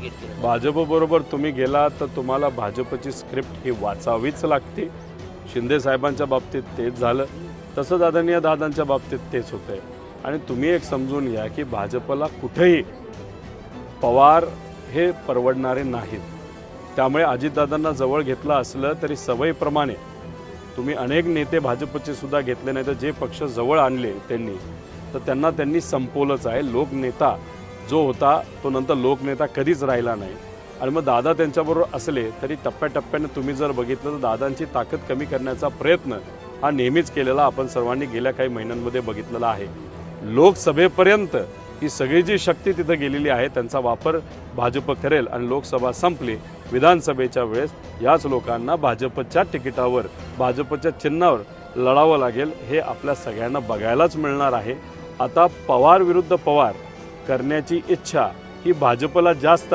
Target केलं? भाजपबरोबर तुम्ही गेला तर तुम्हाला भाजपची स्क्रिप्ट ही वाचावीच लागते. शिंदे साहेबांच्या बाबतीत तेच झालं, तसंच आदरणीय दादांच्या बाबतीत तेच होतंय. आणि तुम्ही एक समजून घ्या की भाजपला कुठेही पवार हे परवडणारे नाहीत. त्यामुळे अजितदादांना जवळ घेतलं असलं तरी सवयीप्रमाणे तुम्ही अनेक नेते भाजपचे सुद्धा घेतले नाही, तर जे पक्ष जवळ आणले त्यांनी संपवलंच आहे. लोकनेता जो होता तो नंतर लोकनेता कधीच राहिला नाही. आणि मग दादा त्यांच्याबरोबर असले तरी टप्प्याटप्प्याने तुम्ही जर बघितलं तर दादांची ताकद कमी करण्याचा प्रयत्न हा नेहमीच केलेला आपण सर्वांनी गेल्या काही महिन्यांमध्ये बघितलेला आहे. लोकसभेपर्यंत ही सगळी जी शक्ती तिथं गेलेली आहे त्यांचा वापर भाजप करेल आणि लोकसभा संपली, विधानसभेच्या वेळेस याच लोकांना भाजपच्या तिकिटावर भाजपच्या चिन्हावर लढावं लागेल. हे आपल्या सगळ्यांना बघायलाच मिळणार आहे. आता पवार विरुद्ध पवार करण्याची इच्छा ही भाजपला जास्त